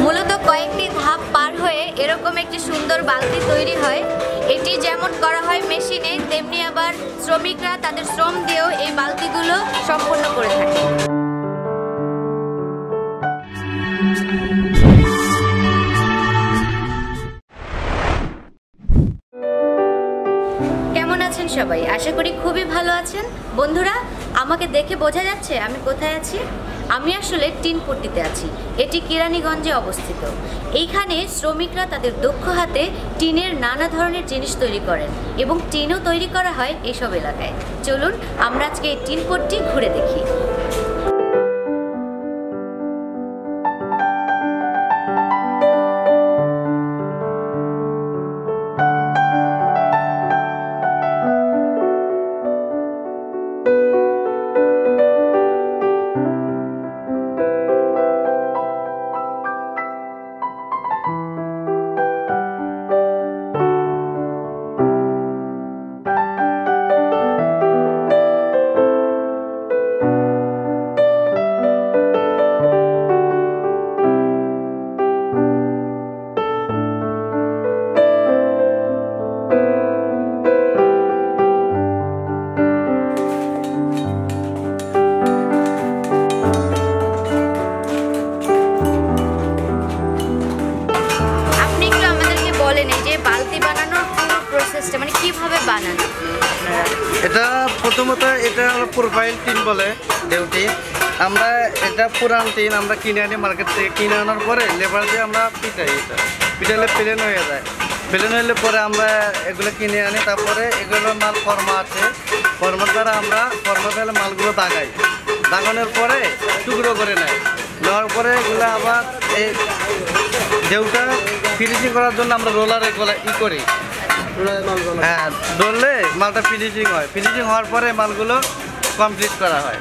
মূলত কয়েকটি ধাপ পার হয়ে এরকম একটি সুন্দর বালতি তৈরি হয়। এটি যেমন করা হয় মেশিনে, তেমনি আবার শ্রমিকরা তাদের শ্রম দিয়েও এই বালতিগুলো সম্পূর্ণ করে থাকে। কেমন আছেন সবাই? আশা করি খুবই ভালো আছেন। বন্ধুরা, আমাকে দেখে বোঝা যাচ্ছে আমি কোথায় আছি? আমি আসলে টিনপট্টিতে আছি। এটি কেরানীগঞ্জে অবস্থিত। এইখানে শ্রমিকরা তাদের দক্ষ হাতে টিনের নানা ধরনের জিনিস তৈরি করেন এবং টিনও তৈরি করা হয় এইসব এলাকায়। চলুন আমরা আজকে এই টিনপট্টি ঘুরে দেখি। মানে কিভাবে বানান? এটা প্রথমত এটা প্রোফাইল টিন বলে দেউটি। আমরা এটা পুরান টিন আমরা কিনে আনি মার্কেট থেকে। কিনে আনার পরে লেবার দিয়ে আমরা পিটাই। এটা পিটাইলে প্লেন হয়ে যায়। প্লেন হলে পরে আমরা এগুলো কিনে আনি। তারপরে এগুলোর মাল ফর্মা আছে, ফর্মার দ্বারা আমরা ফর্মা ফেলে মালগুলো দাগাই। দাগানোর পরে টুকরো করে নেয়। নেওয়ার পরে এগুলো আবার এই দেউটা ফিনিশিং করার জন্য আমরা রোলার এগুলো করি। হ্যাঁ, ধরলে মালটা ফিনিশিং হয়। ফিনিশিং হওয়ার পরে মালগুলো কমপ্লিট করা হয়।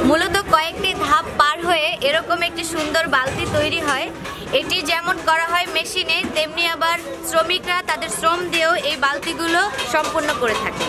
মূলত কয়েকটি ধাপ পার হয়ে এরকম একটি সুন্দর বালতি তৈরি হয়। এটি যেমন করা হয় মেশিনে, তেমনি আবার শ্রমিকরা তাদের শ্রম দিয়েও এই বালতিগুলো সম্পূর্ণ করে থাকে।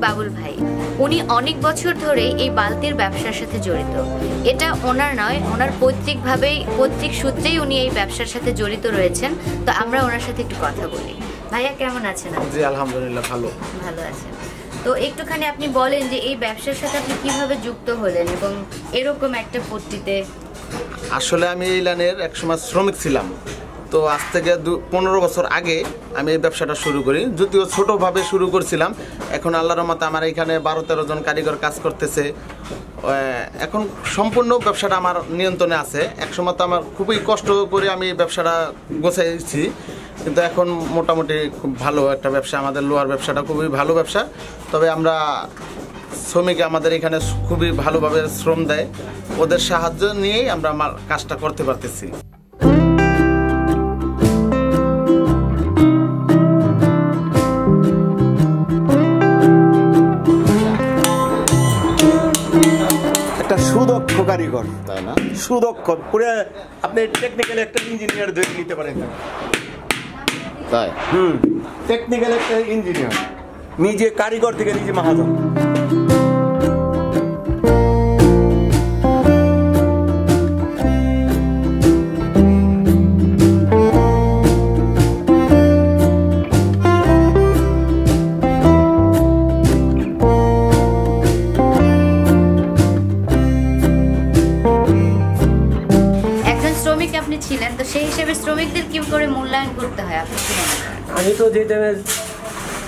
বাবুল ভাই, উনি অনেক বছর ধরে এই বালতির ব্যবসার সাথে জড়িত। এটা ওনার নয়, ওনার পৈতৃক সূত্রেই উনি এই ব্যবসার সাথে জড়িত রয়েছেন। তো আমরা ওনার সাথে একটু কথা বলি। ভাইয়া কেমন আছেন? জি আলহামদুলিল্লাহ ভালো। ভালো আছেন। তো একটুখানি আপনি বলেন যে এই ব্যবসার সাথে আপনি কিভাবে যুক্ত হলেন এবং এরকম একটা পট্টিতে। আসলে আমি এই লাইনের একসময় শ্রমিক ছিলাম, তো আজ থেকে 15 বছর আগে আমি এই ব্যবসাটা শুরু করি, যদিও ছোটোভাবে শুরু করছিলাম। এখন আল্লাহর রহমতে আমার এখানে 12-13 জন কারিগর কাজ করতেছে। এখন সম্পূর্ণ ব্যবসাটা আমার নিয়ন্ত্রণে আছে। একসময় তো আমার খুবই কষ্ট করে আমি ব্যবসাটা গোছাইছি, কিন্তু এখন মোটামুটি খুব ভালো একটা ব্যবসা। আমাদের লোহার ব্যবসাটা খুবই ভালো ব্যবসা। তবে আমরা শ্রমিক আমাদের এখানে খুবই ভালোভাবে শ্রম দেয়, ওদের সাহায্য নিয়েই আমরা আমার কাজটা করতে পারতেছি। একটা সুদক্ষ কারিগর, তাই না? সুদক্ষ পুরো আপনি টেকনিক্যাল একটা ইঞ্জিনিয়ার ধরে নিতে পারেন। তাই টেকনিক্যাল একটা ইঞ্জিনিয়ার, নিজে কারিগর থেকে নিজে মহাজন। আপনি ছিলেন, তো সেই হিসেবে শ্রমিকদের কি করে মূল্যায়ন করতে হয় আপনি কি মনে করেন? আমি তো যে টাইমে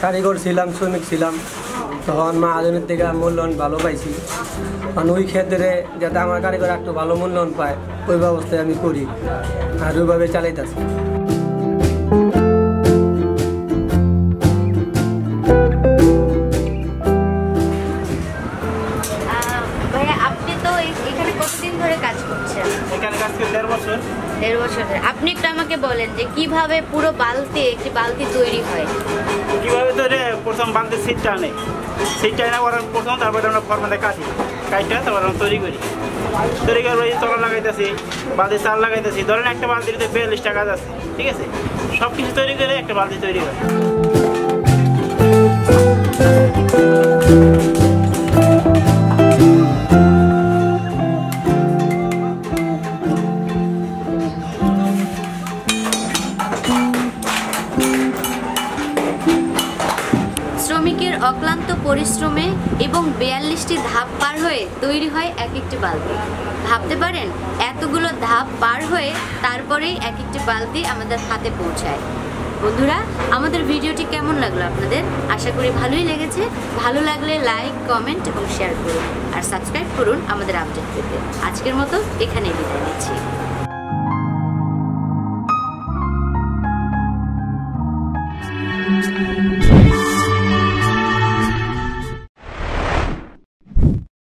কারিগর ছিলাম, শ্রমিক ছিলাম, তখন মহাজনের থেকে মূল্যায়ন ভালো পাইছি। কারণ ওই ক্ষেত্রে যাতে আমার কারিগর একটু ভালো মূল্যায়ন পায় ওই ব্যবস্থায় আমি করি আর ওইভাবে চালাইতেছি। ভাইয়া আপনি তো এখানে কতদিন ধরে কাজ করছেন? এখানে কাজ করে 1.5 বছর। 1.5 বছর ধরে। আপনি একটু আমাকে বলেন যে কিভাবে পুরো একটি বালতি তৈরি হয়? কীভাবে ধরে প্রথম বালতি সিটটা আনে, সিটটা এনে ওরা প্রথম, তারপরে আমরা ফর্মাতে কাটটা তারপর আমরা তৈরি করি। তৈরি করে তলা লাগাইতেছি, বালতি চাল লাগাইতেছি। ধরেন একটা বালতিতে 42টা কাজ আছে, ঠিক আছে? সব কিছু তৈরি করে একটা বালতি তৈরি করে। শ্রমিকের অক্লান্ত পরিশ্রমে এবং 42টি ধাপ পার হয়ে তৈরি হয় এক একটি বালতি। ভাবতে পারেন এতগুলো ধাপ পার হয়ে তারপরেই এক একটি বালতি আমাদের হাতে পৌঁছায়। বন্ধুরা, আমাদের ভিডিওটি কেমন লাগলো আপনাদের? আশা করি ভালোই লেগেছে। ভালো লাগলে লাইক, কমেন্ট এবং শেয়ার করুন আর সাবস্ক্রাইব করুন আমাদের আপডেট পেতে। আজকের মতো এখানেই বিদায় নিচ্ছি।